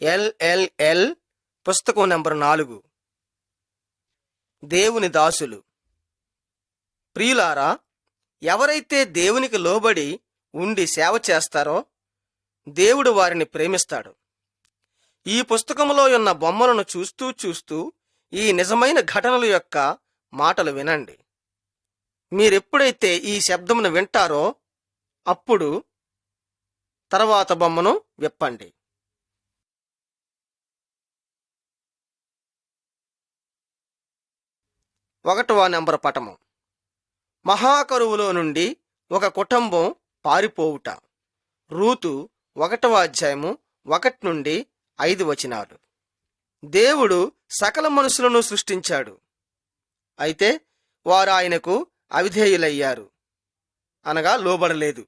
LLL పుస్తకం number 4. దేవుని దాసులు. ప్రియులారా, ఎవరైతే దేవునికి లోబడి ఉండి సేవ చేస్తారో దేవుడు వారిని ప్రేమిస్తాడు. ఈ పుస్తకంలో ఉన్న బొమ్మలను చూస్తూ చూస్తూ ఈ నిజమైన ఘటనల యొక్క మాటలు వినండి. మీరెప్పుడైతే ఈ శబ్దమును వింటారో అప్పుడు తర్వాత బొమ్మను విప్పండి. ఒకటవ నెంబర్ పటము. మహాకరువులో నుండి ఒక కుటుంబం పారిపోవుట. రూతు 1వ అధ్యాయము 1 నుండి 5 వచనాలు. దేవుడు సకల మనుషులను సృష్టించాడు. అయితే వారు ఆయనకు అవిధేయులయ్యారు, అనగా లోబడలేదు.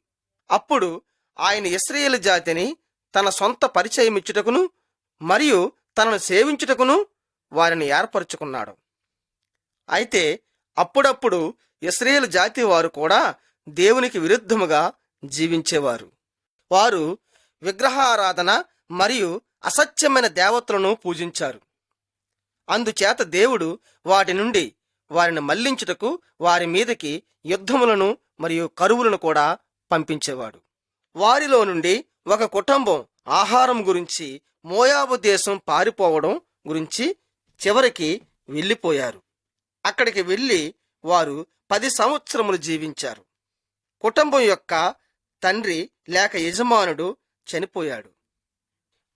అప్పుడు ఆయన ఇశ్రాయేలు జాతిని తన సొంత పరిచయమిచ్చుటకును మరియు తనను సేవించుటకును వారిని ఏర్పరచుకున్నాడు. అయితే అప్పుడప్పుడు ఇశ్రాయేలు జాతి వారు కూడా దేవునికి విరుద్ధముగా జీవించేవారు. వారు విగ్రహారాధన మరియు అసత్యమైన దేవతలను పూజించారు. అందుచేత దేవుడు వాటి నుండి వారిని మళ్లించుటకు వారి మీదకి యుద్ధములను మరియు కరువులను కూడా పంపించేవాడు. వారిలో నుండి ఒక కుటుంబం ఆహారం గురించి మోయాబు దేశం పారిపోవడం గురించి చివరికి వెళ్ళిపోయారు. అక్కడికి వెళ్ళి వారు 10 సంవత్సరములు జీవించారు. కుటుంబం యొక్క తండ్రి లేక యజమానుడు చనిపోయాడు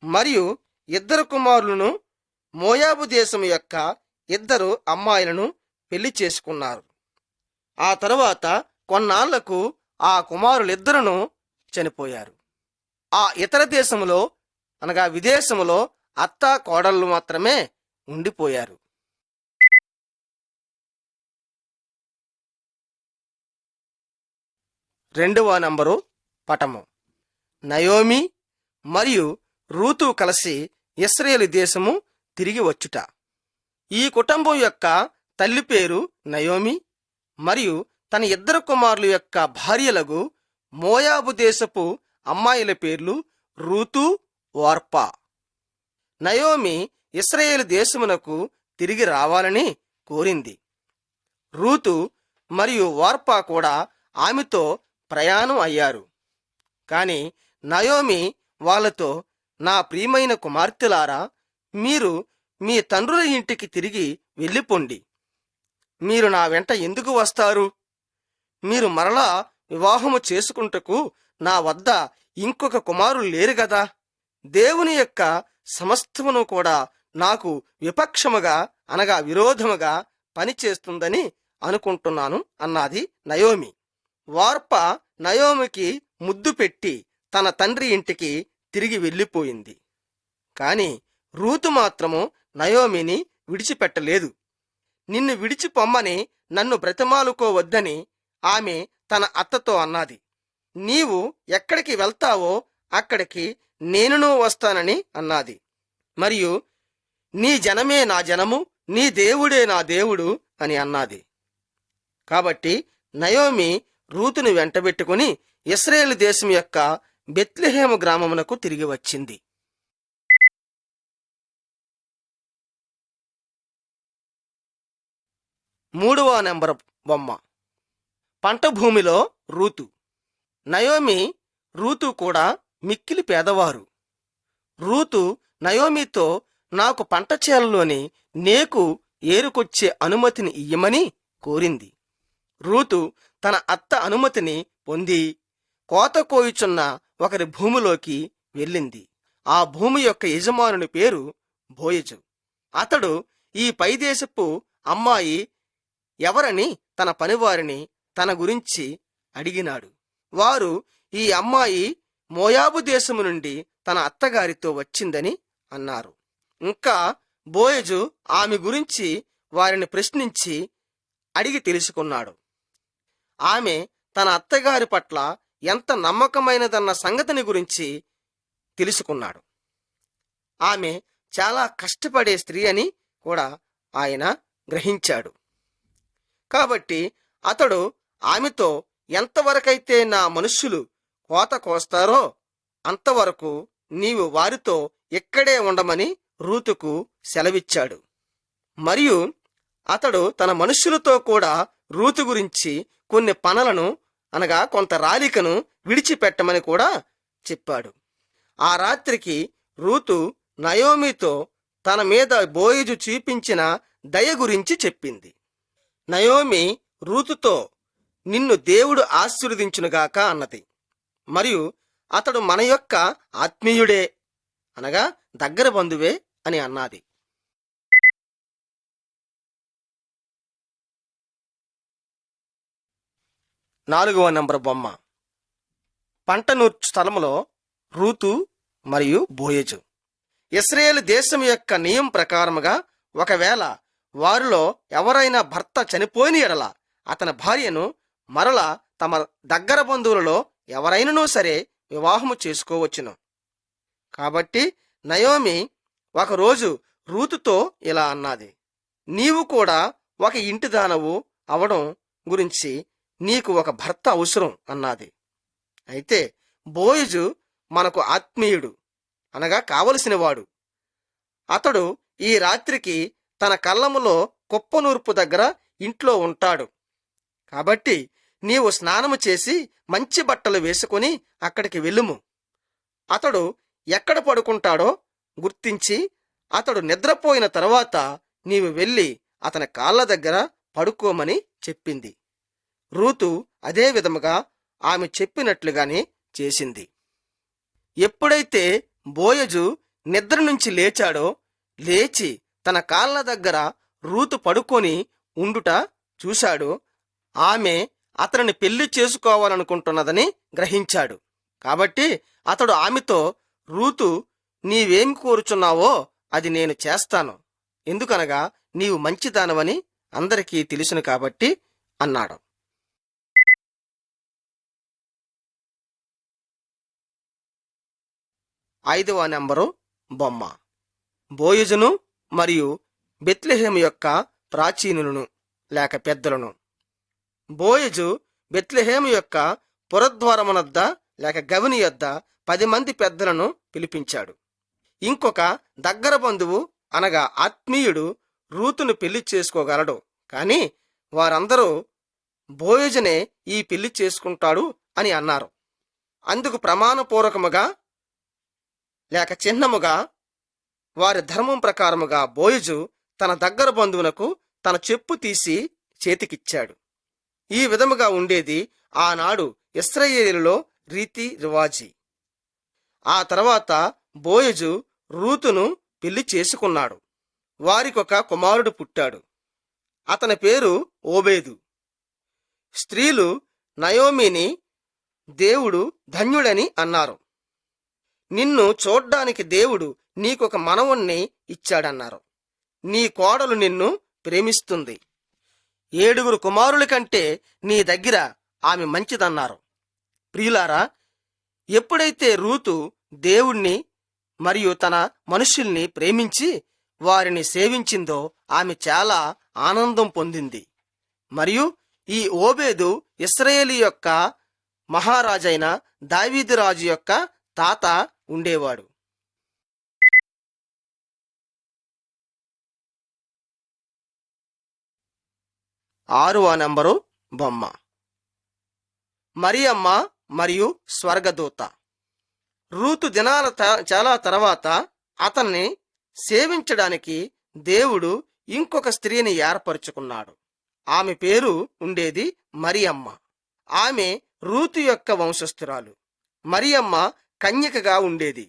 మరియు 2 కుమారులను మోయాబు దేశం యొక్క 2 అమ్మాయిలను పెళ్లి చేసుకున్నారు. ఆ తరువాత కొన్నాళ్లకు ఆ కుమారులిద్దరును చనిపోయారు. ఆ ఇతర దేశములో అనగా విదేశములో అత్తా కోడళ్ళు మాత్రమే ఉండిపోయారు. రెండవ నంబరు పటము. నయోమి మరియు రూతు కలిసి ఇశ్రాయేలు దేశము తిరిగి వచ్చుట. ఈ కుటుంబం యొక్క తల్లి పేరు నయోమి మరియు తన 2 కుమారుల యొక్క భార్యలకు మోయాబు దేశపు అమ్మాయిల పేర్లు రూతు, ఓర్పా. నయోమి ఇశ్రాయేలు దేశమునకు తిరిగి రావాలని కోరింది. రూతు మరియు ఓర్పా కూడా ఆమెతో ప్రయాణం అయ్యారు. కాని నయోమి వాళ్ళతో, నా ప్రియమైన కుమార్తెలారా, మీరు మీ తండ్రుల ఇంటికి తిరిగి వెళ్ళిపోండి. మీరు నా వెంట ఎందుకు వస్తారు? మీరు మరలా వివాహము చేసుకుంటకు నా వద్ద ఇంకొక కుమారులు లేరు గదా. దేవుని యొక్క సమస్తమును కూడా నాకు విపక్షముగా అనగా విరోధముగా పనిచేస్తుందని అనుకుంటున్నాను అన్నది నయోమి. ఓర్పా నయోమికి ముద్దు పెట్టి తన తండ్రి ఇంటికి తిరిగి వెళ్ళిపోయింది. కాని రూతు మాత్రము నయోమిని విడిచిపెట్టలేదు. నిన్ను విడిచిపొమ్మని నన్ను బ్రతిమాలుకోవద్దని ఆమె తన అత్తతో అన్నది. నీవు ఎక్కడికి వెళ్తావో అక్కడికి నేనును వస్తానని అన్నది. మరియు నీ జనమే నా జనము, నీ దేవుడే నా దేవుడు అని అన్నది. కాబట్టి నయోమి రూతును వెంటబెట్టుకుని ఇశ్రాయేలు దేశం యొక్క బెత్లెహేము గ్రామమునకు తిరిగి వచ్చింది. మూడవ నెంబర్ బొమ్మ. పంట భూమిలో రూతు. నయోమి, రూతు కూడా మిక్కిలి పేదవారు. రూతు నయోమితో, నాకు పంట చేలలోని నేకు ఏరుకొచ్చే అనుమతిని ఇయ్యమని కోరింది. రూతు తన అత్త అనుమతిని పొంది కోత కోయుచున్న ఒకరి భూమిలోకి వెళ్ళింది. ఆ భూమి యొక్క యజమానుని పేరు బోయజు. అతడు ఈ పైదేశపు అమ్మాయి ఎవరని తన పనివారిని తన గురించి అడిగినాడు. వారు, ఈ అమ్మాయి మోయాబు దేశము నుండి తన అత్తగారితో వచ్చిందని అన్నారు. ఇంకా బోయజు ఆమె గురించి వారిని ప్రశ్నించి అడిగి తెలుసుకున్నాడు. ఆమె తన అత్తగారి పట్ల ఎంత నమ్మకమైనదన్న సంగతిని గురించి తెలుసుకున్నాడు. ఆమె చాలా కష్టపడే స్త్రీ అని కూడా ఆయన గ్రహించాడు. కాబట్టి అతడు ఆమెతో, ఎంతవరకైతే నా మనుష్యులు కోత కోస్తారో అంతవరకు నీవు వారితో ఇక్కడే ఉండమని రూతుకు సెలవిచ్చాడు. మరియు అతడు తన మనుష్యులతో కూడా రూతు గురించి కొన్ని పనులను అనగా కొంత రాలికను విడిచిపెట్టమని కూడా చెప్పాడు. ఆ రాత్రికి రూతు నయోమితో తన మీద బోయజు చూపించిన దయ గురించి చెప్పింది. నయోమి రూతుతో, నిన్ను దేవుడు ఆశీర్వదించునుగాక అన్నది. మరియు అతడు మన యొక్క ఆత్మీయుడే అనగా దగ్గర బంధువే అని అన్నది. 4వ నంబర్ బొమ్మ. పంట నూర్చు స్థలములో రూతు మరియు బోయజు. ఇశ్రాయేలు దేశం యొక్క నియమం ప్రకారముగా ఒకవేళ వారిలో ఎవరైనా భర్త చనిపోయిన ఎడల అతని భార్యను మరల తమ దగ్గర బంధువులలో ఎవరైనను సరే వివాహము చేసుకోవచ్చును. కాబట్టి నయోమి ఒకరోజు రూతుతో ఇలా అన్నది, నీవు కూడా ఒక ఇంటి దానవు అవడం గురించి నీకు ఒక భర్త అవసరం అన్నది. అయితే బోయజు మనకు ఆత్మీయుడు అనగా కావలసినవాడు. అతడు ఈ రాత్రికి తన కళ్ళములో కుప్పనూర్పు దగ్గర ఇంట్లో ఉంటాడు. కాబట్టి నీవు స్నానము చేసి మంచి బట్టలు వేసుకుని అక్కడికి వెళ్ళుము. అతడు ఎక్కడ పడుకుంటాడో గుర్తించి అతడు నిద్రపోయిన తరువాత నీవు వెళ్ళి అతని కాళ్ళ దగ్గర పడుకోమని చెప్పింది. రూతు అదే విధముగా ఆమె చెప్పినట్లుగానే చేసింది. ఎప్పుడైతే బోయజు నిద్ర నుంచి లేచాడో, లేచి తన కాళ్ళ దగ్గర రూతు పడుకొని ఉండుట చూశాడు, ఆమె అతనిని పెళ్లి చేసుకోవాలనుకుంటున్నదని గ్రహించాడు. కాబట్టి అతడు ఆమెతో, రూతు, నీవేమి కోరుచున్నావో అది నేను చేస్తాను, ఎందుకనగా నీవు మంచిదానవని అందరికీ తెలుసును కాబట్టి అన్నాడు. 5వ నంబరు బొమ్మ. బోయజును మరియు బెత్లెహేము యొక్క ప్రాచీనులను లేక పెద్దలను. బోయజు బెత్లెహేము యొక్క పురద్వారమునద్ద లేక గవిని యొద్ద 10 మంది పెద్దలను పిలిపించాడు. ఇంకొక దగ్గర బంధువు అనగా ఆత్మీయుడు రూతును పెళ్లి చేసుకోగలడు, కాని వారందరూ బోయజునే ఈ పెళ్లి చేసుకుంటాడు అని అన్నారు. అందుకు ప్రమాణపూర్వకముగా లేక చిహ్నముగా వారి ధర్మం ప్రకారముగా బోయజు తన దగ్గర బంధువునకు తన చెప్పు తీసి చేతికిచ్చాడు. ఈ విధముగా ఉండేది ఆనాడు ఇశ్రాయేలులో రీతి రివాజీ. ఆ తర్వాత బోయజు రూతును పెళ్లి చేసుకున్నాడు. వారికొక కుమారుడు పుట్టాడు. అతని పేరు ఓబేదు. స్త్రీలు నయోమిని దేవుడు ధన్యుడని అన్నారు. నిన్ను చూడ్డానికి దేవుడు నీకొక మనవణ్ణి ఇచ్చాడన్నారు. నీ కోడలు నిన్ను ప్రేమిస్తుంది. 7 కుమారుల కంటే నీ దగ్గర ఆమె మంచిదన్నారు. ప్రియులారా, ఎప్పుడైతే రూతు దేవుణ్ణి మరియు తన మనుష్యుల్ని ప్రేమించి వారిని సేవించిందో ఆమె చాలా ఆనందం పొందింది. మరియు ఈ ఓబేదు ఇశ్రాయేలు యొక్క మహారాజైన దావీదు రాజు యొక్క తాత ఉండేవాడు. 6వ నంబరు బొమ్మ. మరియమ్మ మరియు స్వర్గదూత. రూతు దినాల చాలా తర్వాత అతన్ని సేవించడానికి దేవుడు ఇంకొక స్త్రీని ఏర్పరచుకున్నాడు. ఆమె పేరు ఉండేది మరియమ్మ. ఆమె రూతు యొక్క వంశస్థురాలు. మరియమ్మ కన్యకగా ఉండేది.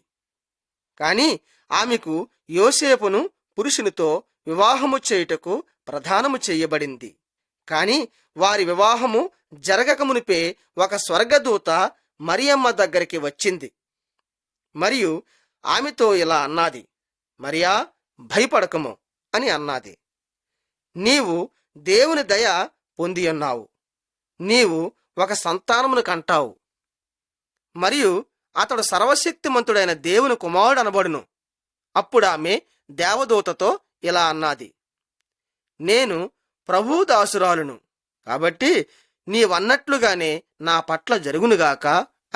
కాని ఆమెకు యోసేపును పురుషునితో వివాహము చేయుటకు ప్రదానము చేయబడింది. కాని వారి వివాహము జరగకమునిపే ఒక స్వర్గదూత మరియమ్మ దగ్గరికి వచ్చింది మరియు ఆమెతో ఇలా అన్నది, మరియా, భయపడకము అని అన్నది. నీవు దేవుని దయ పొందియున్నావు. నీవు ఒక సంతానమును కంటావు మరియు అతడు సర్వశక్తిమంతుడైన దేవుని కుమారుడు అనబడును. అప్పుడు ఆమె దేవదూతతో ఇలా అన్నది, నేను ప్రభువు దాసురాలును, కాబట్టి నీవన్నట్లుగానే నా పట్ల జరుగునుగాక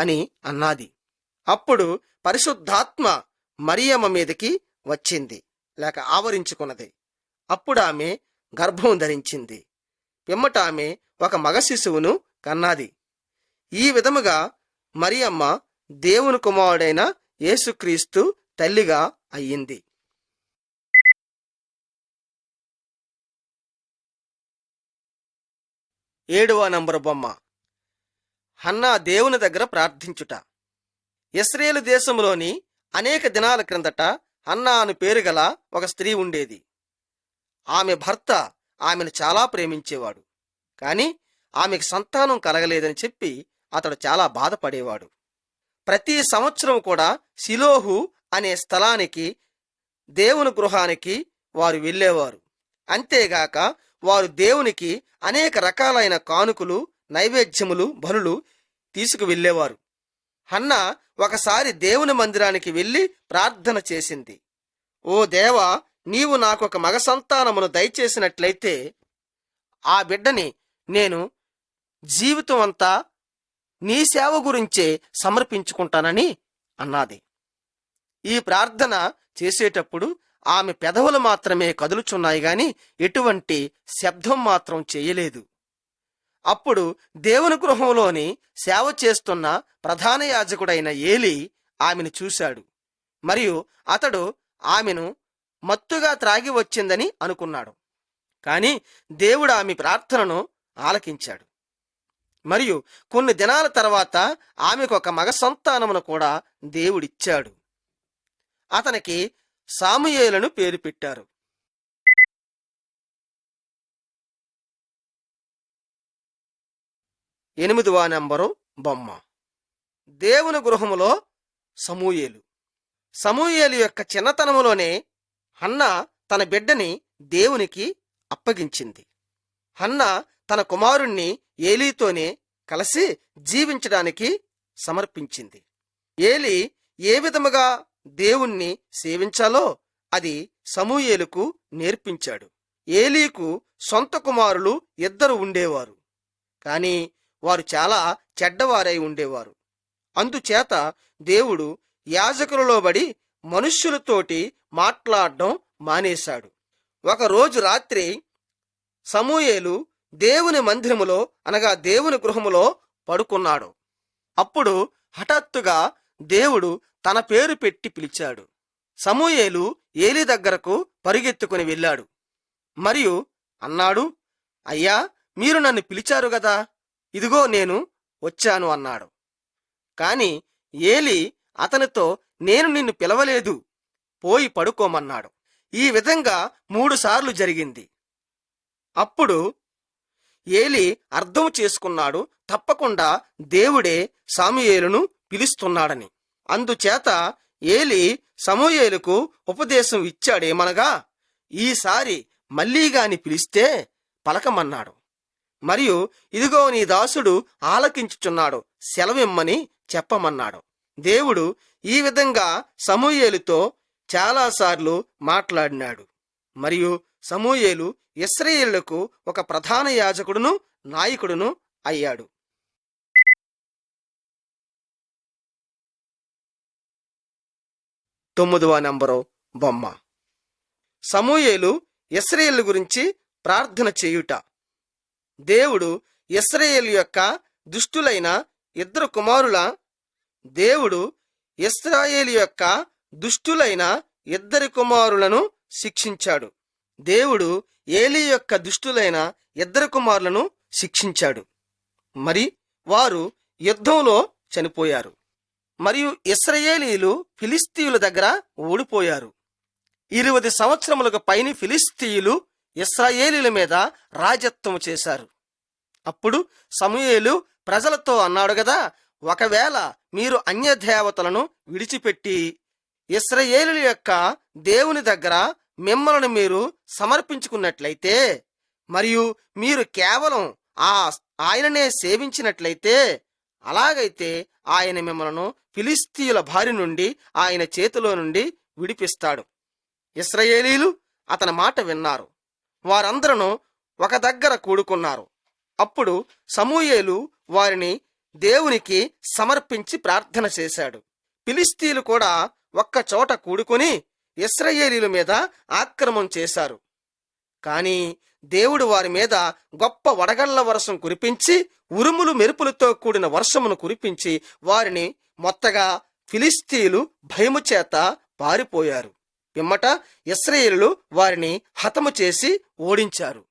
అని అన్నది. అప్పుడు పరిశుద్ధాత్మ మరియమ్మ మీదకి వచ్చింది లేక ఆవరించుకున్నది. అప్పుడు ఆమె గర్భం ధరించింది. పిమ్మట ఆమె ఒక మగ శిశువును కన్నాది. ఈ విధముగా మరియమ్మ దేవుని కుమారుడైన యేసుక్రీస్తు తల్లిగా అయ్యింది. 7వ నంబరు బొమ్మ. హన్నా దేవుని దగ్గర ప్రార్థించుట. ఇశ్రాయేలు దేశంలోని అనేక దినాల క్రిందట హన్నా అను పేరు గల ఒక స్త్రీ ఉండేది. ఆమె భర్త ఆమెను చాలా ప్రేమించేవాడు. కాని ఆమెకు సంతానం కలగలేదని చెప్పి అతడు చాలా బాధపడేవాడు. ప్రతి సంవత్సరం కూడా షిలోహు అనే స్థలానికి, దేవుని గృహానికి వారు వెళ్ళేవారు. అంతేగాక వారు దేవునికి అనేక రకాలైన కానుకలు, నైవేద్యములు, బలులు తీసుకు వెళ్ళేవారు. హన్నా ఒకసారి దేవుని మందిరానికి వెళ్ళి ప్రార్థన చేసింది. ఓ దేవా, నీవు నాకు ఒక మగ సంతానమును దయచేసినట్లయితే ఆ బిడ్డని నేను జీవితం అంతా నీ సేవ గురించే సమర్పించుకుంటానని అన్నది. ఈ ప్రార్థన చేసేటప్పుడు ఆమె పెదవులు మాత్రమే కదులుచున్నాయి గాని ఎటువంటి శబ్దం మాత్రం చేయలేదు. అప్పుడు దేవుని గృహంలోని సేవ చేస్తున్న ప్రధాన యాజకుడైన ఏలీ ఆమెను చూశాడు. మరియు అతడు ఆమెను మత్తుగా త్రాగి వచ్చిందని అనుకున్నాడు. కాని దేవుడు ఆమె ప్రార్థనను ఆలకించాడు. మరియు కొన్ని దినాల తర్వాత ఆమెకు ఒక మగ సంతానమును కూడా దేవుడిచ్చాడు. అతనికి సాముయేలును పేరు పెట్టారు. 8వ నంబరు బొమ్మ. దేవుని గృహములో సమూయేలు. సమూయేలు యొక్క చిన్నతనములోనే హన్నా తన బిడ్డని దేవునికి అప్పగించింది. హన్నా తన కుమారుణ్ణి ఏలీతోనే కలిసి జీవించడానికి సమర్పించింది. ఏలీ ఏ విధముగా దేవుణ్ణి సేవించాలో అది సమూయేలుకు నేర్పించాడు. ఏలీకు సొంత కుమారులు 2 ఉండేవారు. కాని వారు చాలా చెడ్డవారై ఉండేవారు. అందుచేత దేవుడు యాజకులలో బడి మనుష్యులతోటి మాట్లాడడం మానేశాడు. ఒకరోజు రాత్రి సమూయేలు దేవుని మందిరములో అనగా దేవుని గృహములో పడుకున్నాడు. అప్పుడు హఠాత్తుగా దేవుడు తన పేరు పెట్టి పిలిచాడు. సమూయేలు ఏలీ దగ్గరకు పరిగెత్తుకుని వెళ్ళాడు. మరియు అన్నాడు, అయ్యా, మీరు నన్ను పిలిచారు గదా, ఇదిగో నేను వచ్చాను అన్నాడు. కాని ఏలీ అతనితో, నేను నిన్ను పిలవలేదు, పోయి పడుకోమన్నాడు. ఈ విధంగా 3 సార్లు జరిగింది. అప్పుడు ఏలీ అర్థం చేసుకున్నాడు, తప్పకుండా దేవుడే సమూయేలును పిలుస్తున్నాడని. అందుచేత ఏలీ సమూయేలుకు ఉపదేశం ఇచ్చాడేమనగా, ఈసారి మళ్ళీగాని పిలిస్తే పలకమన్నాడు. మరియు ఇదిగో నీ దాసుడు ఆలకించుచున్నాడు, సెలవిమ్మని చెప్పమన్నాడు. దేవుడు ఈ విధంగా సమూయేలుతో చాలాసార్లు మాట్లాడినాడు. మరియు సమూయేలు ఇశ్రాయేలుకు ఒక ప్రధాన యాజకుడును నాయకుడును అయ్యాడు. 9వ నంబరు బొమ్మ. సమూయేలు ఇశ్రాయేలు గురించి ప్రార్థన చేయుట. దేవుడు ఇశ్రాయేలు యొక్క దుష్టులైన 2 కుమారుల దేవుడు ఇశ్రాయేలు యొక్క దుష్టులైన 2 కుమారులను శిక్షించాడు. దేవుడు ఏలీ యొక్క దుష్టులైన 2 కుమారులను శిక్షించాడు. మరి వారు యుద్ధంలో చనిపోయారు. మరియు ఇశ్రాయేలీలు ఫిలిస్తీయుల దగ్గర ఓడిపోయారు. 20 సంవత్సరములకు పైన ఫిలిస్తీయులు ఇశ్రాయేలీల మీద రాజత్వం చేశారు. అప్పుడు సమూయేలు ప్రజలతో అన్నాడు గదా, ఒకవేళ మీరు అన్యదేవతలను విడిచిపెట్టి ఇశ్రాయేలీయుల యొక్క దేవుని దగ్గర మిమ్మల్ని మీరు సమర్పించుకున్నట్లయితే, మరియు మీరు కేవలం ఆయననే సేవించినట్లయితే, అలాగైతే ఆయన మిమ్మల్ని ఫిలిస్తీయుల బారి నుండి, ఆయన చేతిలో నుండి విడిపిస్తాడు. ఇశ్రాయేలీలు అతని మాట విన్నారు. వారందరూ ఒక దగ్గర కూడుకున్నారు. అప్పుడు సమూయేలు వారిని దేవునికి సమర్పించి ప్రార్థన చేశాడు. ఫిలిస్తీయులు కూడా ఒక్క చోట కూడుకొని ఇశ్రాయేలీయుల మీద ఆక్రమణ చేశారు. కాని దేవుడు వారి మీద గొప్ప వడగళ్ల వర్షం కురిపించి, ఉరుములు మెరుపులతో కూడిన వర్షమును కురిపించి వారిని మొత్తగా ఫిలిష్తీయులు భయము చేత పారిపోయారు. పిమ్మట ఇశ్రాయేలీయులు వారిని హతము చేసి ఓడించారు.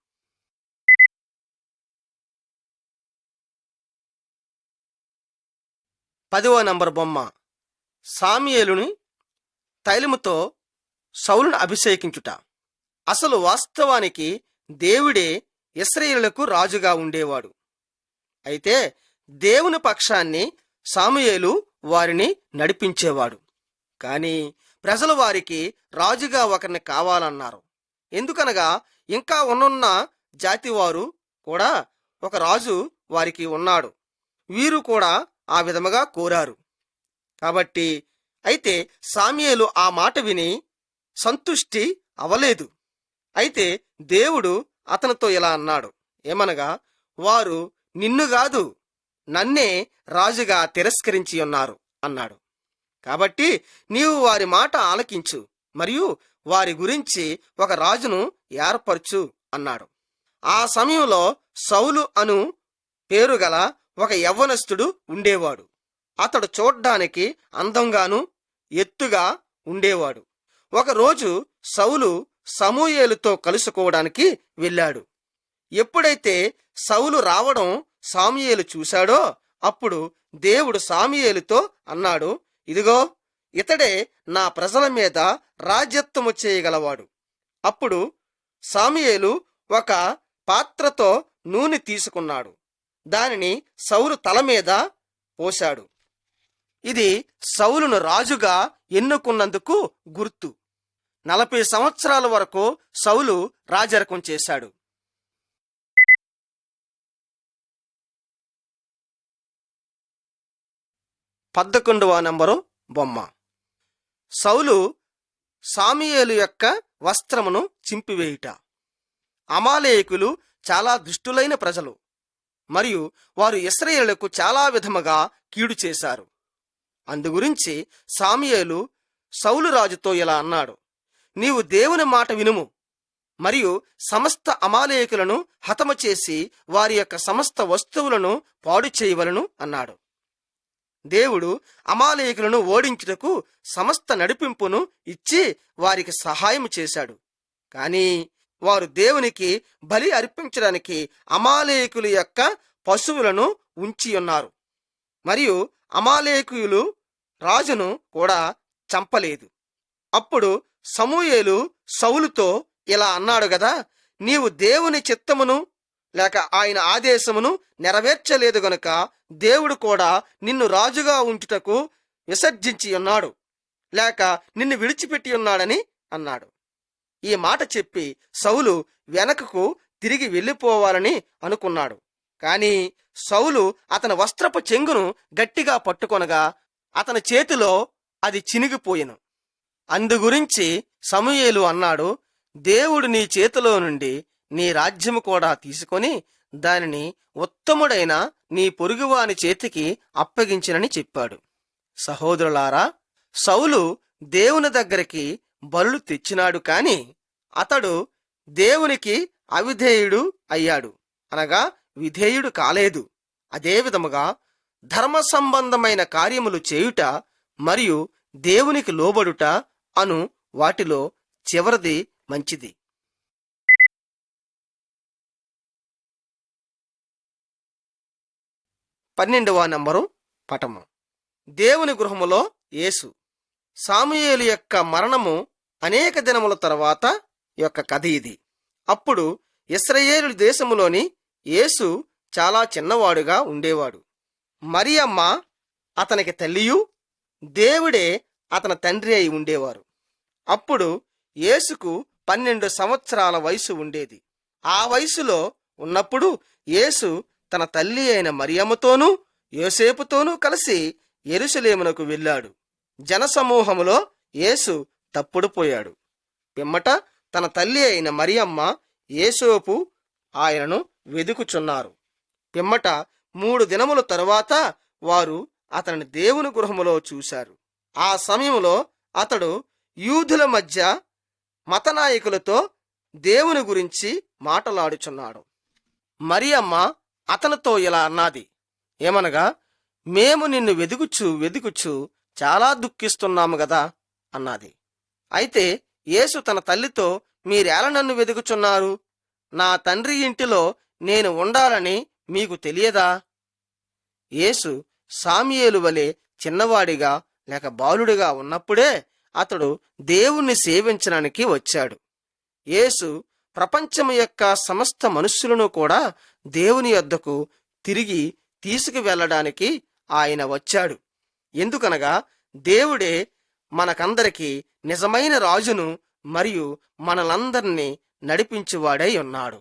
10వ నంబర్ బొమ్మ. సాముయేలుని తైలముతో సౌలును అభిషేకించుట. అసలు వాస్తవానికి దేవుడే ఇశ్రాయేలులకు రాజుగా ఉండేవాడు. అయితే దేవుని పక్షాన్ని సాముయేలు వారిని నడిపించేవాడు. కాని ప్రజలు వారికి రాజుగా ఒకరిని కావాలన్నారు. ఎందుకనగా ఇంకా ఉన్నున్న జాతివారు కూడా ఒక రాజు వారికి ఉన్నాడు. వీరు కూడా ఆ విధముగా కోరారు. కాబట్టి అయితే సాముయేలు ఆ మాట విని సంతుష్టి అవలేదు. అయితే దేవుడు అతనితో ఇలా అన్నాడు, ఏమనగా, వారు నిన్ను కాదు నన్నే రాజుగా తిరస్కరించి ఉన్నారు అన్నాడు. కాబట్టి నీవు వారి మాట ఆలకించు, మరియు వారి గురించి ఒక రాజును ఏర్పరచు అన్నాడు. ఆ సమయంలో సౌలు అను పేరు గల ఒక యవ్వనస్తుడు ఉండేవాడు. అతడు చూడ్డానికి అందంగాను ఎత్తుగా ఉండేవాడు. ఒకరోజు సౌలు సమూయేలుతో కలుసుకోవడానికి వెళ్ళాడు. ఎప్పుడైతే సౌలు రావడం సాముయేలు చూశాడో అప్పుడు దేవుడు సాముయేలుతో అన్నాడు, ఇదిగో ఇతడే నా ప్రజల మీద రాజ్యత్వము చేయగలవాడు. అప్పుడు సాముయేలు ఒక పాత్రతో నూనె తీసుకున్నాడు. దానిని సౌలు తల మీద పోశాడు. ఇది సౌలును రాజుగా ఎన్నుకున్నందుకు గుర్తు. 40 సంవత్సరాల వరకు సౌలు రాజరికం చేశాడు. 11వ నంబరు బొమ్మ. సౌలు సాముయేలు యొక్క వస్త్రమును చింపివేయుట. అమాలేకులు చాలా దుష్టులైన ప్రజలు, మరియు వారు ఇశ్రాయేలుకు చాలా విధముగా కీడు చేశారు. అందుగురించి సాముయేలు సౌలు రాజుతో ఇలా అన్నాడు, నీవు దేవుని మాట వినుము, మరియు సమస్త అమాలేకులను హతము చేసి వారి యొక్క సమస్త వస్తువులను పాడు చేయవలను అన్నాడు. దేవుడు అమాలేకులను ఓడించుటకు సమస్త నడిపింపును ఇచ్చి వారికి సహాయం చేశాడు. కానీ వారు దేవునికి బలి అర్పించడానికి అమాలేకుల యొక్క పశువులను ఉంచి ఉన్నారు. మరియు అమాలేకులు రాజును కూడా చంపలేదు. అప్పుడు సమూయేలు సౌలుతో ఇలా అన్నాడు గదా, నీవు దేవుని చిత్తమును లేక ఆయన ఆదేశమును నెరవేర్చలేదు గనుక దేవుడు కూడా నిన్ను రాజుగా ఉంచుటకు విసర్జించి ఉన్నాడు, లేక నిన్ను విడిచిపెట్టి ఉన్నాడని అన్నాడు. ఈ మాట చెప్పి సౌలు వెనకకు తిరిగి వెళ్ళిపోవాలని అనుకున్నాడు. కాని సౌలు అతని వస్త్రపు చెంగును గట్టిగా పట్టుకొనగా అతని చేతిలో అది చినిగిపోయెను. అందుగురించి సమూయేలు అన్నాడు, దేవుడు నీ చేతిలో నుండి నీ రాజ్యము కూడా తీసుకొని దానిని ఉత్తముడైన నీ పొరుగువాని చేతికి అప్పగించినని చెప్పాడు. సహోదరులారా, సౌలు దేవుని దగ్గరికి బలులు తెచ్చినాడు, కాని అతడు దేవునికి అవిధేయుడు అయ్యాడు, అనగా విధేయుడు కాలేదు. అదే విధముగా ధర్మ సంబంధమైన కార్యములు చేయుట మరియు దేవునికి లోబడుట అను వాటిలో చివరిది మంచిది. 12వ నంబరు పటము. దేవుని గృహములో యేసు. సాముయేలు యొక్క మరణము అనేక దినముల తర్వాత యొక్క కథ ఇది. అప్పుడు ఇశ్రాయేలు దేశములోని యేసు చాలా చిన్నవాడుగా ఉండేవాడు. మరియమ్మ అతనికి తల్లియు, దేవుడే అతని తండ్రి అయి ఉండేవారు. అప్పుడు యేసుకు 12 సంవత్సరాల వయసు ఉండేది. ఆ వయసులో ఉన్నప్పుడు యేసు తన తల్లి అయిన మరియమ్మతోనూ యోసేపుతోనూ కలిసి యెరూషలేమునకు వెళ్ళాడు. జనసమూహములో యేసు తప్పుడుపోయాడు. పిమ్మట తన తల్లి అయిన మరియమ్మ, యోసేపు ఆయనను వెదుకుచున్నారు. పిమ్మట 3 దినముల తరువాత వారు అతని దేవుని గృహములో చూశారు. ఆ సమయంలో అతడు యూదుల మధ్య మతనాయకులతో దేవుని గురించి మాటలాడుచున్నాడు. మరియమ్మ అతనితో ఇలా అన్నది, ఏమనగా, మేము నిన్ను వెదుకుచు చాలా దుఃఖిస్తున్నాము గదా అన్నది. అయితే యేసు తన తల్లితో, మీరేల నన్ను వెదుకుచున్నారు? నా తండ్రి ఇంటిలో నేను ఉండాలని మీకు తెలియదా? యేసు సామ్యేలు వలె చిన్నవాడిగా లేక బాలుడిగా ఉన్నప్పుడే అతడు దేవుణ్ణి సేవించడానికి వచ్చాడు. యేసు ప్రపంచము యొక్క సమస్త మనుష్యులను కూడా దేవుని యొద్దకు తిరిగి తీసుకువెళ్ళడానికి ఆయన వచ్చాడు. ఎందుకనగా దేవుడే మనకందరికీ నిజమైన రాజును మరియు మనలందరినీ నడిపించువాడై ఉన్నాడు.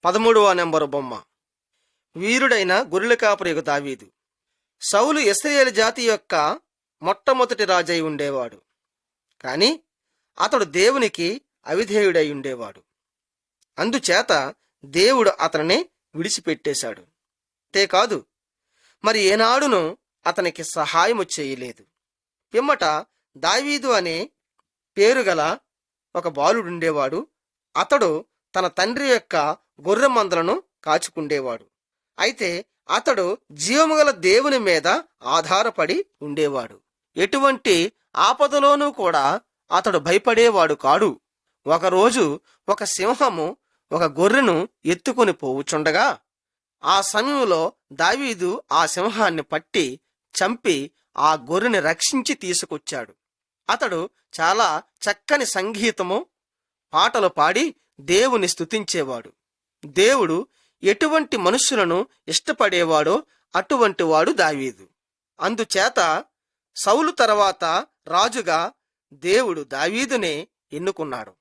13వ నెంబరు బొమ్మ. వీరుడైన గొర్రెల కాపరియగు దావీదు. సౌలు ఇశ్రాయేలు జాతి యొక్క మొట్టమొదటి రాజై ఉండేవాడు. కాని అతడు దేవునికి అవిధేయుడై ఉండేవాడు. అందుచేత దేవుడు అతనిని విడిచిపెట్టేశాడు. అంతేకాదు, మరి ఏనాడునూ అతనికి సహాయము చేయలేదు. పిమ్మట దావీదు అనే పేరుగల ఒక బాలుడుండేవాడు. అతడు తన తండ్రి యొక్క గొర్రె మందలను కాచుకుండేవాడు. అయితే అతడు జీవముగల దేవుని మీద ఆధారపడి ఉండేవాడు. ఎటువంటి ఆపదలోనూ కూడా అతడు భయపడేవాడు కాడు. ఒకరోజు ఒక సింహము ఒక గొర్రెను ఎత్తుకొని పోవుచుండగా ఆ సమయంలో దావీదు ఆ సింహాన్ని పట్టి చంపి ఆ గొర్రెని రక్షించి తీసుకొచ్చాడు. అతడు చాలా చక్కని సంగీతము, పాటలు పాడి దేవుని స్తుతించేవాడు. దేవుడు ఎటువంటి మనుష్యులను ఇష్టపడేవాడో అటువంటి వాడు దావీదు. అందుచేత సౌలు తర్వాత రాజుగా దేవుడు దావీదునే ఎన్నుకున్నాడు.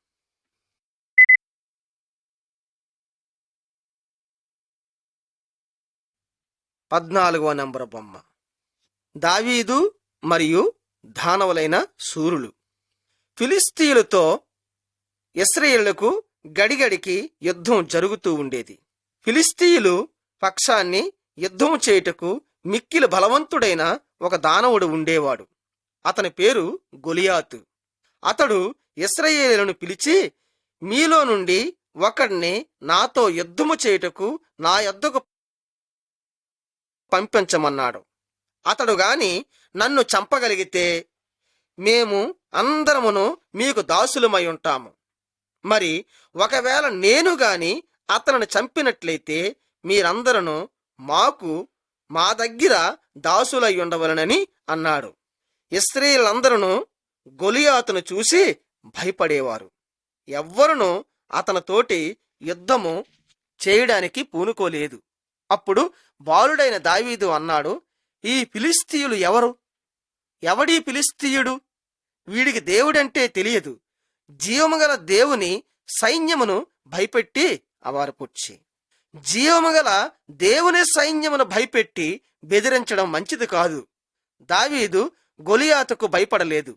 14వ నెంబరు బొమ్మ. దావీదు మరియు దానవులైన శూరులు. ఫిలిస్తీయులతో ఇశ్రాయేలుకు గడిగడికి యుద్ధం జరుగుతూ ఉండేది. ఫిలిస్తీయులు పక్షాన్ని యుద్ధం చేయుటకు మిక్కిలి బలవంతుడైన ఒక దానవుడు ఉండేవాడు. అతని పేరు గొలియాతు. అతడు ఇశ్రాయేలును పిలిచి, మీలో నుండి ఒకడిని నాతో యుద్ధము చేయుటకు నా యొద్దకు పంపించమన్నాడు. అతడు గాని నన్ను చంపగలిగితే మేము అందరమును మీకు దాసులమై ఉంటాము. మరి ఒకవేళ నేను గాని అతనిని చంపినట్లయితే మీరందరూ మా దగ్గర దాసులై ఉండవలనని అన్నాడు. ఇశ్రాయేలులందరూ గొలియాతును చూసి భయపడేవారు. ఎవ్వరునూ అతనితోటి యుద్ధము చేయడానికి పూనుకోలేదు. అప్పుడు బాలుడైన దావీదు అన్నాడు, ఈ ఫిలిస్తీయులు ఎవరు? ఎవడీ ఫిలిస్తీయుడు? వీడికి దేవుడంటే తెలియదు. జీవముగల దేవుని సైన్యమును భయపెట్టి అవారపుచ్చి. జీవముగల దేవుని సైన్యమును భయపెట్టి బెదిరించడం మంచిది కాదు. దావీదు గొలియాతుకు భయపడలేదు.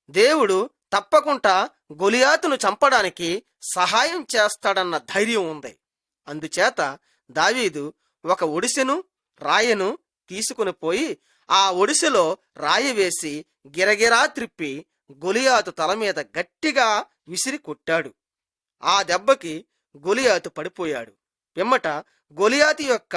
దేవుడు తప్పకుండా గొలియాతును చంపడానికి సహాయం చేస్తాడన్న ధైర్యం ఉంది. అందుచేత దావీదు ఒక ఒడిసెను రాయను తీసుకుని పోయి ఆ ఒడిసెలో రాయి వేసి గిరగిరా త్రిప్పి గొలియాతు తల మీద గట్టిగా విసిరి కొట్టాడు. ఆ దెబ్బకి గొలియాతు పడిపోయాడు. పిమ్మట గొలియాతు యొక్క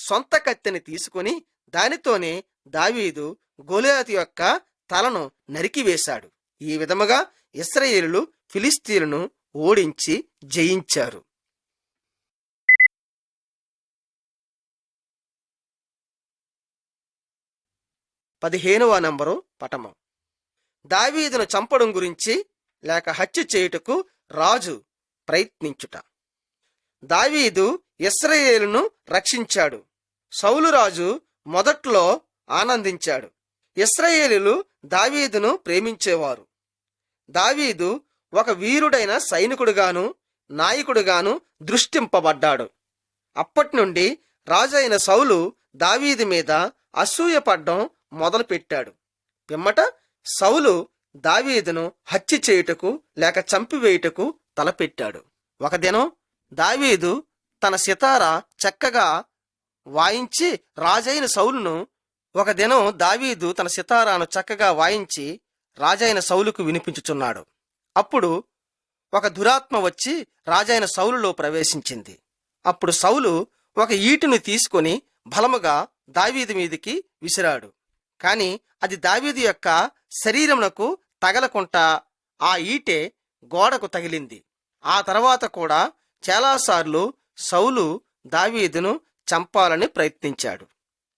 సొంత కత్తిని తీసుకుని దానితోనే దావీదు గొలియాతు యొక్క తలను నరికివేశాడు. ఈ విధముగా ఇశ్రాయేలులు ఫిలిస్తీయులను ఓడించి జయించారు. 15వ నెంబరు పటము. దావీదును చంపడం గురించి లేక హత్య చేయుటకు రాజు ప్రయత్నించుట. దావీదు ఇశ్రాయేలును రక్షించాడు. సౌలు రాజు మొదట్లో ఆనందించాడు. ఇశ్రాయేలీయులు దావీదును ప్రేమించేవారు. దావీదు ఒక వీరుడైన సైనికుడుగాను నాయకుడుగాను దృష్టింపబడ్డాడు. అప్పటి నుండి రాజైన సౌలు దావీదు మీద అసూయపడ్డం మొదలుపెట్టాడు. పిమ్మట సౌలు దావీదును హత్య చేయుటకు లేక చంపివేయుటకు తలపెట్టాడు. ఒక దినం దావీదు తన సితారా చక్కగా వాయించి రాజైన సౌలును ఒక దినం దావీదు తన సితారాను చక్కగా వాయించి రాజైన సౌలుకు వినిపించుచున్నాడు. అప్పుడు ఒక దురాత్మ వచ్చి రాజైన సౌలులో ప్రవేశించింది. అప్పుడు సౌలు ఒక ఈటును తీసుకొని బలముగా దావీదు మీదికి విసిరాడు. కాని అది దావీదు యొక్క శరీరమునకు తగలకుంటా ఆ ఈటె గోడకు తగిలింది. ఆ తర్వాత కూడా చాలాసార్లు సౌలు దావీదును చంపాలని ప్రయత్నించాడు.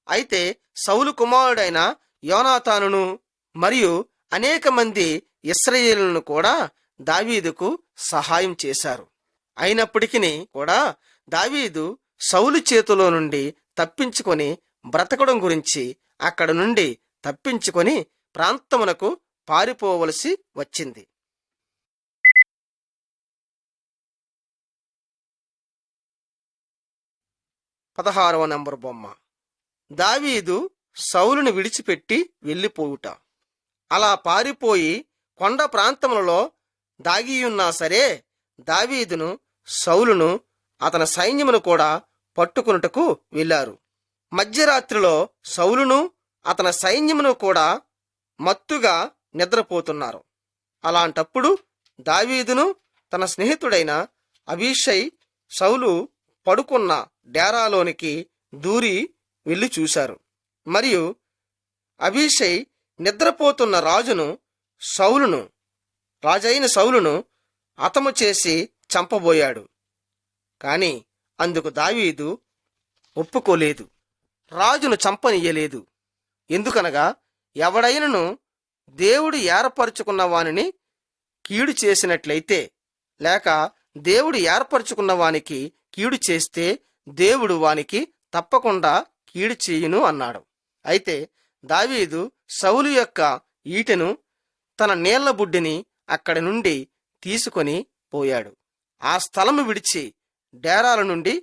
అయితే సౌలు కుమారుడైన యోనాతానును మరియు అనేక మంది ఇశ్రాయేలులను కూడా దావీదుకు సహాయం చేశారు. అయినప్పటికీ కూడా దావీదు సౌలు చేతిలో నుండి తప్పించుకొని బ్రతకడం గురించి అక్కడ నుండి తప్పించుకొని ప్రాంతమునకు పారిపోవలసి వచ్చింది. 16వ నంబరు బొమ్మ. దావీదు సౌలుని విడిచిపెట్టి వెళ్ళిపోవుట. అలా పారిపోయి కొండ ప్రాంతములలో దాగియున్నా సరే దావీదును సౌలును అతని సైన్యమును కూడా పట్టుకొనుటకు వెళ్ళారు. మధ్యరాత్రిలో సౌలును అతని సైన్యమును కూడా మత్తుగా నిద్రపోతున్నారు. అలాంటప్పుడు దావీదును తన స్నేహితుడైన అబీషై సౌలు పడుకున్న డేరాలోనికి దూరి వెళ్ళి చూశారు. మరియు అబీషై నిద్రపోతున్న రాజైన సౌలును హతము చేసి చంపబోయాడు. కాని అందుకు దావీదు ఒప్పుకోలేదు, రాజును చంపనీయలేదు. ఎందుకనగా ఎవడైనను దేవుడు ఏర్పరచుకున్న వానిని కీడు చేసినట్లయితే లేక దేవుడు ఏర్పరచుకున్న వానికి కీడు చేస్తే దేవుడు వానికి తప్పకుండా కీడు చేయును అన్నాడు. అయితే దావీదు సౌలు యొక్క ఈటెను తన నీళ్ల బుడ్డిని అక్కడి నుండి తీసుకొని పోయాడు. ఆ స్థలము విడిచి డేరాల నుండి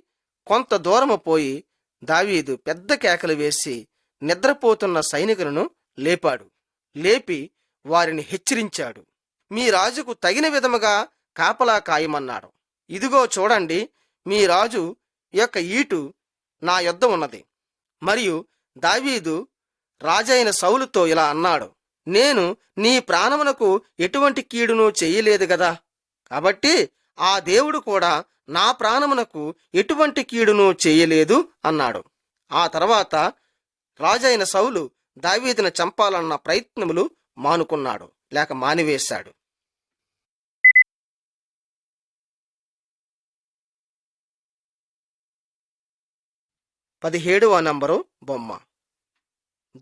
కొంత దూరము పోయి దావీదు పెద్ద కేకలు వేసి నిద్రపోతున్న సైనికులను లేపాడు. లేపి వారిని హెచ్చరించాడు. మీ రాజుకు తగిన విధముగా కాపలా కాయమన్నాడు. ఇదిగో చూడండి, మీ రాజు యొక్క ఈటు నా యొద్ద ఉన్నది. మరియు దావీదు రాజైన సౌలుతో ఇలా అన్నాడు, నేను నీ ప్రాణమునకు ఎటువంటి కీడును చెయ్యలేదు గదా, కాబట్టి ఆ దేవుడు కూడా నా ప్రాణమునకు ఎటువంటి కీడును చెయ్యలేదు అన్నాడు. ఆ తర్వాత రాజైన సౌలు దావీదును చంపాలన్న ప్రయత్నములు మానుకున్నాడు లేక మానివేశాడు. 17వ నంబరు బొమ్మ.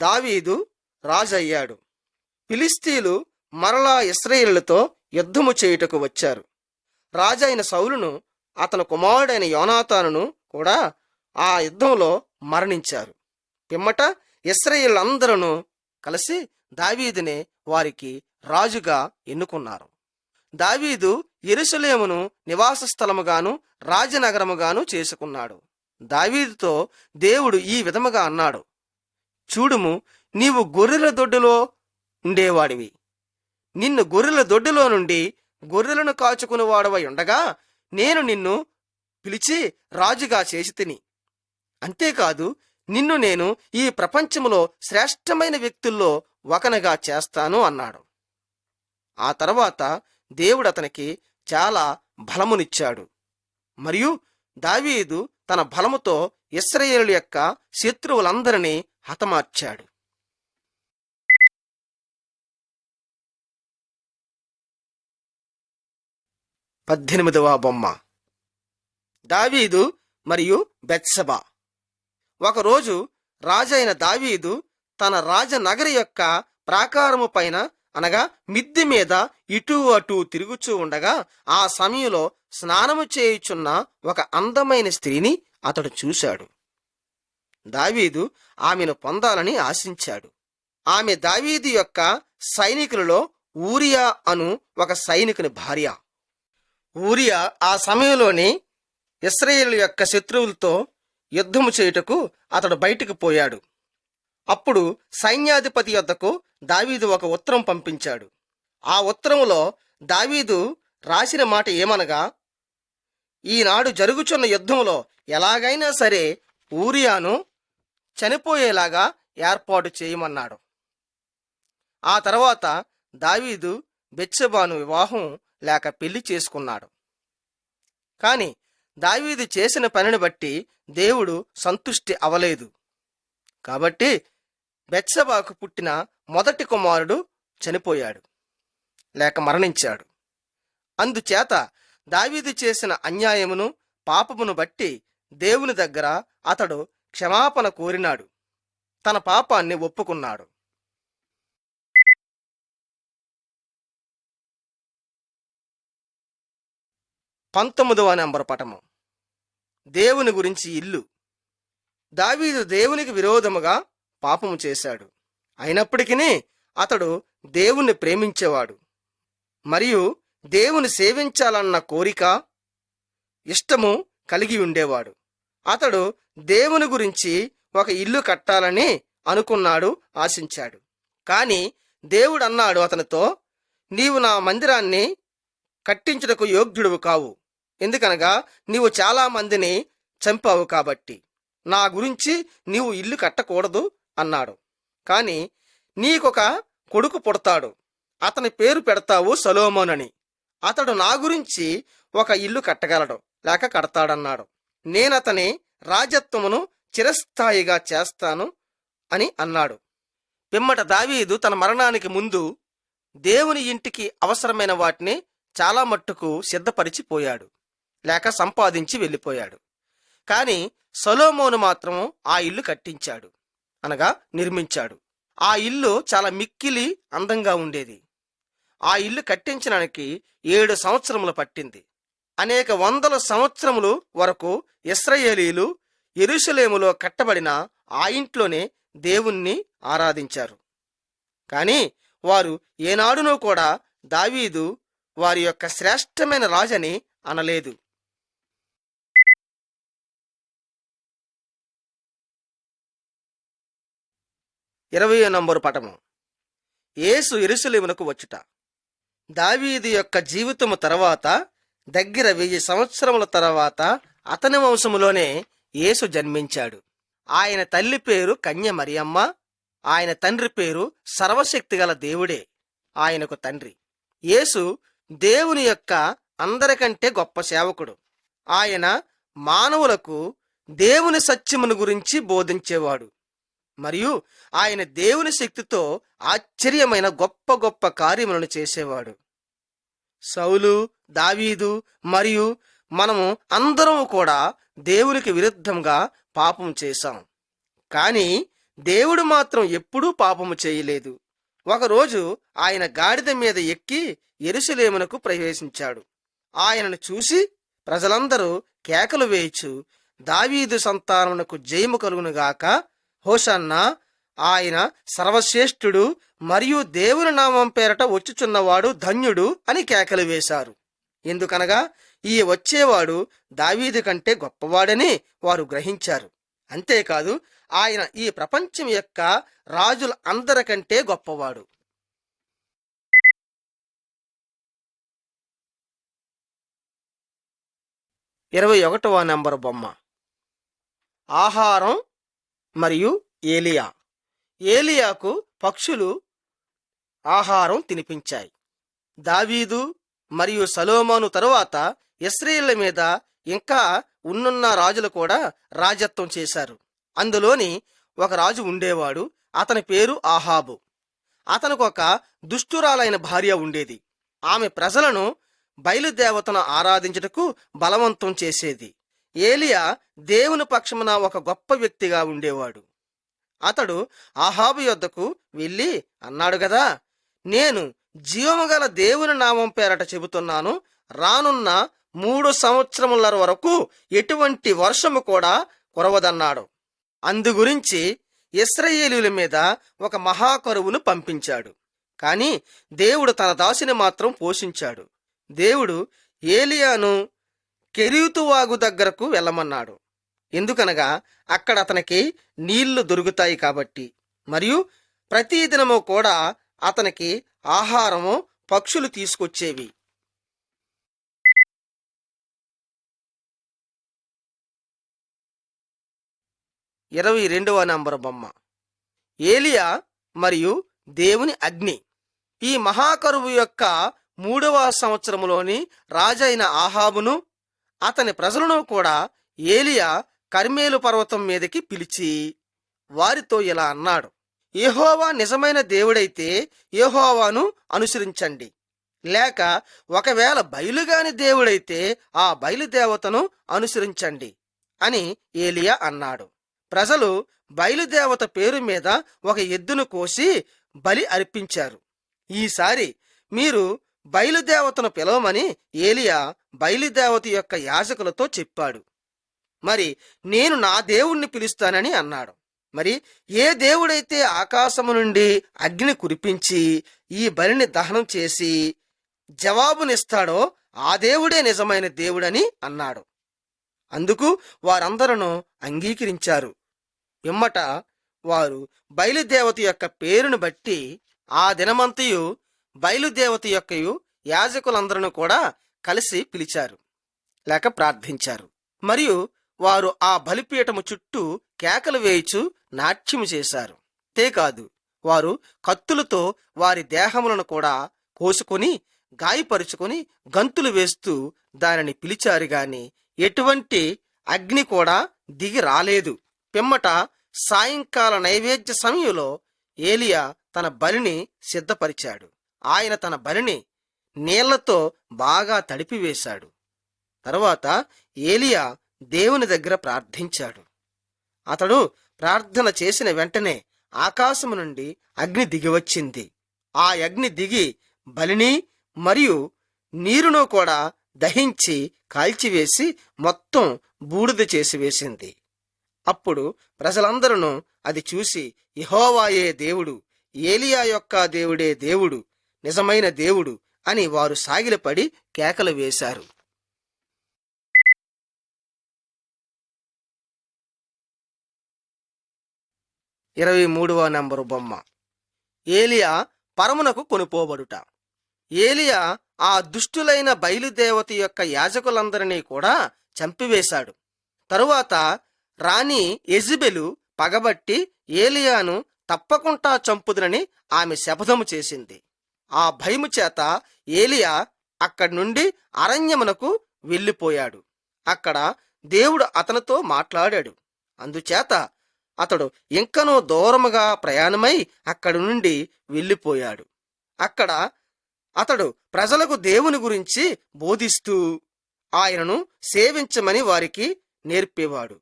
దావీదు రాజయ్యాడు. ఫిలిస్తీయులు మరలా ఇశ్రాయేలుతో యుద్ధము చేయుటకు వచ్చారు. రాజైన సౌలును అతని కుమారుడైన యోనాతానును కూడా ఆ యుద్ధంలో మరణించారు. పిమ్మట ఇశ్రాయేలులందరూ కలిసి దావీదునే వారికి రాజుగా ఎన్నుకున్నారు. దావీదు యెరూషలేమును నివాస స్థలముగాను రాజనగరముగాను చేసుకున్నాడు. దావీదుతో దేవుడు ఈ విధముగా అన్నాడు, చూడుము, నీవు గొర్రెల దొడ్డిలో ఉండేవాడివి. నిన్ను గొర్రెల దొడ్డిలో నుండి గొర్రెలను కాచుకుని వాడవై ఉండగా నేను నిన్ను పిలిచి రాజుగా చేసి తిని. అంతేకాదు, నిన్ను నేను ఈ ప్రపంచములో శ్రేష్టమైన వ్యక్తుల్లో ఒకనిగా చేస్తాను అన్నాడు. ఆ తర్వాత దేవుడు అతనికి చాలా బలమునిచ్చాడు. మరియు దావీదు తన బలముతో ఇశ్రాయేలు యొక్క శత్రువులందరినీ హతమార్చాడు. 18వ బొమ్మ. దావీదు మరియు బెత్షెబా. ఒకరోజు రాజైన దావీదు తన రాజనగరి యొక్క ప్రాకారము పైన అనగా మిద్దె మీద ఇటూ అటూ తిరుగుచూ ఉండగా ఆ సమయంలో స్నానము చేయుచున్న ఒక అందమైన స్త్రీని అతడు చూశాడు. దావీదు ఆమెను పొందాలని ఆశించాడు. ఆమె దావీదు యొక్క సైనికులలో ఊరియా అను ఒక సైనికుని భార్య. ఊరియా ఆ సమయంలోని ఇశ్రాయేలు యొక్క శత్రువులతో యుద్ధము చేయుటకు అతడు బయటికి పోయాడు. అప్పుడు సైన్యాధిపతి యొద్దకు దావీదు ఒక ఉత్తరం పంపించాడు. ఆ ఉత్తరములో దావీదు రాసిన మాట ఏమనగా, ఈనాడు జరుగుచున్న యుద్ధంలో ఎలాగైనా సరే ఊరియాను చనిపోయేలాగా ఏర్పాటు చేయమన్నాడు. ఆ తర్వాత దావీదు బెత్షెబాను వివాహం లేక పెళ్లి చేసుకున్నాడు. కాని దావీదు చేసిన పనిని బట్టి దేవుడు సంతుష్టి అవలేదు. కాబట్టి బెత్షెబాకు పుట్టిన మొదటి కుమారుడు చనిపోయాడు లేక మరణించాడు. అందుచేత దావీదు చేసిన అన్యాయమును పాపమును బట్టి దేవుని దగ్గర అతడు క్షమాపణ కోరినాడు, తన పాపాన్ని ఒప్పుకున్నాడు. 19వ నెంబరు పటము. దేవుని గురించి ఇల్లు. దావీదు దేవునికి విరోధముగా పాపము చేశాడు. అయినప్పటికీ అతడు దేవుణ్ణి ప్రేమించేవాడు మరియు దేవుని సేవించాలన్న కోరిక, ఇష్టము కలిగి ఉండేవాడు. అతడు దేవుని గురించి ఒక ఇల్లు కట్టాలని అనుకున్నాడు, ఆశించాడు. కాని దేవుడు అన్నాడు అతనితో, నీవు నా మందిరాన్ని కట్టించుటకు యోగ్యుడువు కావు, ఎందుకనగా నీవు చాలా మందిని చంపావు, కాబట్టి నా గురించి నీవు ఇల్లు కట్టకూడదు అన్నాడు. కాని నీకొక కొడుకు పుడతాడు, అతని పేరు పెడతావు సొలొమోనని. అతడు నా గురించి ఒక ఇల్లు కట్టగలడు లేక కడతాడన్నాడు. నేనతని రాజత్వమును చిరస్థాయిగా చేస్తాను అని అన్నాడు. పిమ్మట దావీదు తన మరణానికి ముందు దేవుని ఇంటికి అవసరమైన వాటిని చాలా మట్టుకు సిద్ధపరిచిపోయాడు లేక సంపాదించి వెళ్ళిపోయాడు. కాని సొలొమోను మాత్రం ఆ ఇల్లు కట్టించాడు, అనగా నిర్మించాడు. ఆ ఇల్లు చాలా మిక్కిలి అందంగా ఉండేది. ఆ ఇల్లు కట్టించడానికి 7 సంవత్సరములు పట్టింది. అనేక వందల సంవత్సరములు వరకు ఇశ్రాయేలీయులు యెరూషలేములో కట్టబడిన ఆ ఇంట్లోనే దేవుణ్ణి ఆరాధించారు. కాని వారు ఏనాడునూ కూడా దావీదు వారి యొక్క శ్రేష్టమైన రాజని అనలేదు. 20వ నంబరు పటము. యేసు యెరూషలేమునకు వచ్చుట. దావీదు యొక్క జీవితము తర్వాత దగ్గర 1000 సంవత్సరముల తర్వాత అతని వంశములోనే యేసు జన్మించాడు. ఆయన తల్లి పేరు కన్య మరియమ్మ, ఆయన తండ్రి పేరు సర్వశక్తిగల దేవుడే ఆయనకు తండ్రి. యేసు దేవుని యొక్క అందరికంటే గొప్ప సేవకుడు. ఆయన మానవులకు దేవుని సత్యమును గురించి బోధించేవాడు మరియు ఆయన దేవుని శక్తితో ఆశ్చర్యమైన గొప్ప గొప్ప కార్యములను చేసేవాడు. సౌలు, దావీదు మరియు మనము అందరం కూడా దేవునికి విరుద్ధంగా పాపం చేశాం. కానీ దేవుడు మాత్రం ఎప్పుడూ పాపము చేయలేదు. ఒకరోజు ఆయన గాడిద మీద ఎక్కి యెరూషలేమునకు ప్రవేశించాడు. ఆయనను చూసి ప్రజలందరూ కేకలు వేయచు, దావీదు సంతానమునకు జయము కలుగునుగాక, హోసన్నా, ఆయన సర్వశ్రేష్ఠుడు మరియు దేవుని నామం పేరట వచ్చుచున్నవాడు ధన్యుడు అని కేకలు వేశారు. ఎందుకనగా ఈ వచ్చేవాడు దావీదు కంటే గొప్పవాడని వారు గ్రహించారు. అంతేకాదు, ఆయన ఈ ప్రపంచం యొక్క రాజుల అందరికంటే గొప్పవాడు. 21వ నంబరు బొమ్మ. ఆహారం మరియు ఏలియా. ఏలియాకు పక్షులు ఆహారం తినిపించాయి. దావీదు మరియు సొలొమోను తరువాత ఇశ్రాయేలు మీద ఇంకా ఉన్నున్న రాజులు కూడా రాజత్వం చేశారు. అందులోని ఒక రాజు ఉండేవాడు, అతని పేరు ఆహాబు. అతనికి ఒక దుష్టురాలైన భార్య ఉండేది. ఆమె ప్రజలను బయలుదేవతను ఆరాధించుటకు బలవంతం చేసేది. ఏలియా దేవుని పక్షమున ఒక గొప్ప వ్యక్తిగా ఉండేవాడు. అతడు ఆహాబు యొద్దకు వెళ్ళి అన్నాడు గదా, నేను జీవముగల దేవుని నామం పేరట చెబుతున్నాను, రానున్న 3 సంవత్సరముల వరకు ఎటువంటి వర్షము కూడా కురవదన్నాడు. అందుగురించి ఇశ్రాయేలీయుల మీద ఒక మహాకరువును పంపించాడు. కాని దేవుడు తన దాసిని మాత్రం పోషించాడు. దేవుడు ఏలియాను కెరీతు వాగు దగ్గరకు వెళ్ళమన్నాడు. ఎందుకనగా అక్కడ అతనికి నీళ్లు దొరుకుతాయి కాబట్టి, మరియు ప్రతిదినము కూడా అతనికి ఆహారము పక్షులు తీసుకొచ్చేవి. 22వ నంబరు బొమ్మ. ఏలియా మరియు దేవుని అగ్ని. ఈ మహాకరువు యొక్క 3వ సంవత్సరములోని రాజైన ఆహాబును అతని ప్రజలను కూడా ఏలియా కర్మేలు పర్వతం మీదకి పిలిచి వారితో ఇలా అన్నాడు: యెహోవా నిజమైన దేవుడైతే యెహోవాను అనుసరించండి, లేక ఒకవేళ బయలుగాని దేవుడైతే ఆ బయలుదేవతను అనుసరించండి అని ఏలియా అన్నాడు. ప్రజలు బయలుదేవత పేరు మీద ఒక ఎద్దును కోసి బలి అర్పించారు. ఈసారి మీరు బయలుదేవతను పిలవమని ఏలియా బయలుదేవత యొక్క యాజకులతో చెప్పాడు. మరి నేను నా దేవుణ్ణి పిలుస్తానని అన్నాడు. మరి ఏ దేవుడైతే ఆకాశము నుండి అగ్ని కురిపించి ఈ బలిని దహనం చేసి జవాబునిస్తాడో ఆ దేవుడే నిజమైన దేవుడని అన్నాడు. అందుకు వారందరూ అంగీకరించారు. పిమ్మట వారు బయలుదేవత యొక్క పేరును బట్టి ఆ దినమంతయు బయలుదేవత యొక్కయు యాజకులందరూ కూడా కలిసి పిలిచారు లేక ప్రార్థించారు. మరియు వారు ఆ బలిపీఠము చుట్టూ కేకలు వేయుచు నాట్యము చేశారు. అంతేకాదు, వారు కత్తులతో వారి దేహములను కూడా కోసుకొని గాయపరుచుకొని గంతులు వేస్తూ దానిని పిలిచారు గాని ఎటువంటి అగ్ని కూడా దిగి రాలేదు. పిమ్మట సాయంకాల నైవేద్య సమయంలో ఏలియా తన బలిని సిద్ధపరిచాడు. ఆయన తన బలిని నీళ్లతో బాగా తడిపివేశాడు. తరువాత ఏలియా దేవుని దగ్గర ప్రార్థించాడు. అతడు ప్రార్థన చేసిన వెంటనే ఆకాశము నుండి అగ్ని దిగివచ్చింది. ఆ అగ్ని దిగి బలిని మరియు నీరును కూడా దహించి కాల్చివేసి మొత్తం బూడిద చేసి వేసింది. అప్పుడు ప్రజలందరూ అది చూసి యెహోవాయే దేవుడు, ఏలియా యొక్క దేవుడే దేవుడు, నిజమైన దేవుడు అని వారు సాగిలపడి కేకలు వేశారు. 23వ నంబరు బొమ్మ. ఏలియా పరమునకు కొనుపోబడుట. ఏలియా ఆ దుష్టులైన బయలుదేవత యొక్క యాజకులందరినీ కూడా చంపివేశాడు. తరువాత రాణి యెజెబెలు పగబట్టి ఏలియాను తప్పకుండా చంపుదునని ఆమె శపథము చేసింది. ఆ భయము చేత ఏలియా అక్కడి నుండి అరణ్యమునకు వెళ్ళిపోయాడు. అక్కడ దేవుడు అతనితో మాట్లాడాడు. అందుచేత అతడు ఇంకనూ దూరముగా ప్రయాణమై అక్కడి నుండి వెళ్ళిపోయాడు. అక్కడ అతడు ప్రజలకు దేవుని గురించి బోధిస్తూ ఆయనను సేవించమని వారికి నేర్పేవాడు.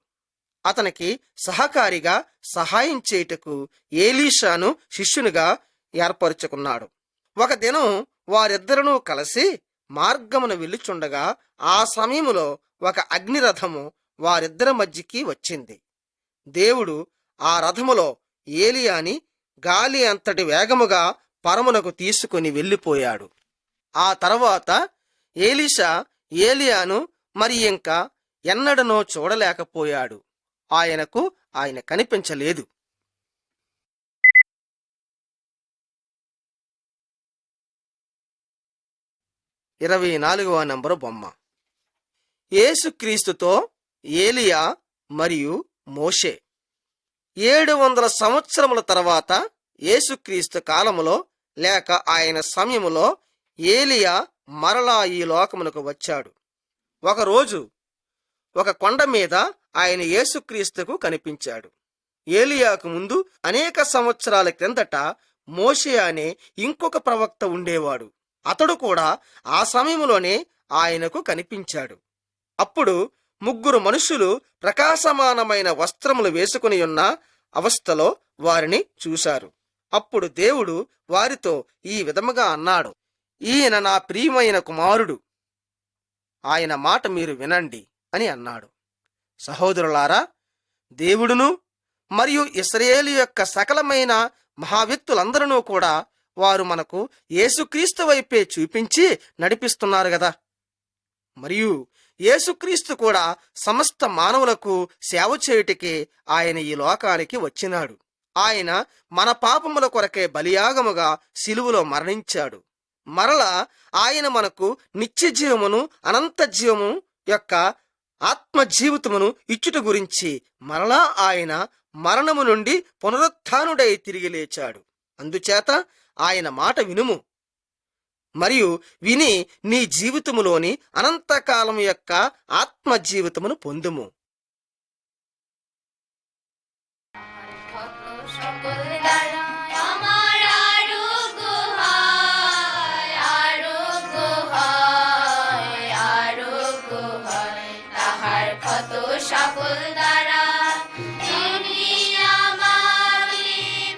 అతనికి సహకారిగా సహాయం చేయుటకు ఏలీషాను శిష్యునిగా ఏర్పరచుకున్నాడు. ఒక దినం వారిద్దరూ కలిసి మార్గమున వెళ్ళుచుండగా ఆ సమయములో ఒక అగ్నిరథము వారిద్దరి మధ్యకి వచ్చింది. దేవుడు ఆ రథములో ఏలియాని గాలి అంతటి వేగముగా పరమునకు తీసుకుని వెళ్ళిపోయాడు. ఆ తర్వాత ఎలీషా ఏలియాను మరి ఇంకా ఎన్నడనో చూడలేకపోయాడు. ఆయన కనిపించలేదు. 24వ నంబరు బొమ్మ. యేసుక్రీస్తుతో ఏలియా మరియు మోషే. 700 సంవత్సరముల తర్వాత యేసుక్రీస్తు కాలములో లేక ఆయన సమయములో ఏలియా మరలా ఈ లోకమునకు వచ్చాడు. ఒకరోజు ఒక కొండ మీద ఆయన యేసుక్రీస్తుకు కనిపించాడు. ఏలియాకు ముందు అనేక సంవత్సరాల క్రిందట మోషే అనే ఇంకొక ప్రవక్త ఉండేవాడు. అతడు కూడా ఆ సమయంలోనే ఆయనకు కనిపించాడు. అప్పుడు 3 మనుషులు ప్రకాశమానమైన వస్త్రములు వేసుకుని ఉన్న అవస్థలో వారిని చూశారు. అప్పుడు దేవుడు వారితో ఈ విధముగా అన్నాడు: ఈయన నా ప్రియమైన కుమారుడు, ఆయన మాట మీరు వినండి అని అన్నాడు. సహోదరులారా, దేవుడును మరియు ఇశ్రాయేలు యొక్క సకలమైన మహావ్యక్తులందరూ కూడా వారు మనకు యేసుక్రీస్తు వైపే చూపించి నడిపిస్తున్నారు గదా. మరియు యేసుక్రీస్తు కూడా సమస్త మానవులకు సేవ చేయుటకే ఆయన ఈ లోకానికి వచ్చినాడు. ఆయన మన పాపముల కొరకే బలియాగముగా సిలువలో మరణించాడు. మరలా ఆయన మనకు నిత్య జీవమును అనంత జీవము యొక్క ఆత్మ జీవితమును ఇచ్చుట గురించి మరలా ఆయన మరణము నుండి పునరుత్థానుడై తిరిగి లేచాడు. అందుచేత ఆయన మాట వినుము మరియు విని నీ జీవితములోని అనంతకాలం యొక్క ఆత్మ జీవితమును పొందుము. সকল দ্বারা তিনি আমাকে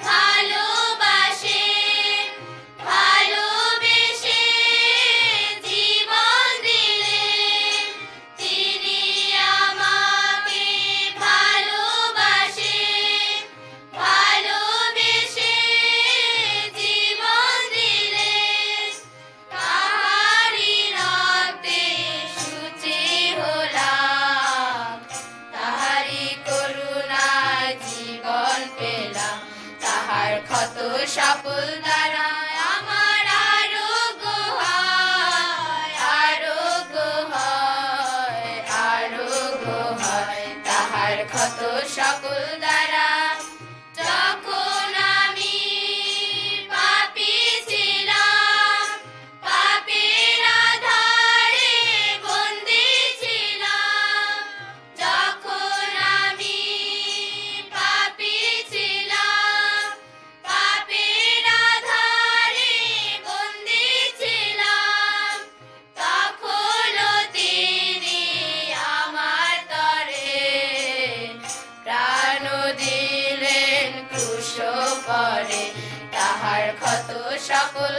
ভালোবাসে, ভালোবেসে জীবন দিলেন। তিনি আমাকে ভালোবাসে, ভালোবেসে জীবন দিলেন। তাহারি রক্তে শুচি হলাম, তাহারি করুণায় জীবন পেলাম। তাহার ক্ষত সকল দ্বারা আমার আরোগ্য হয়, আরোগ্য হয়, আরোগ্য হয়। তাহার ক্ষত সকল দ্বারা যখন আমি পাপী ছিলাম, পাপের আধারে বন্দী ছিলাম। যখন আমি পাপী ছিলাম, পাপের আধারে বন্দী ছিলাম, তখনও তিনি আমার তরে প্রাণ দিলেন ক্রুশ পরে। তাহার ক্ষত সকল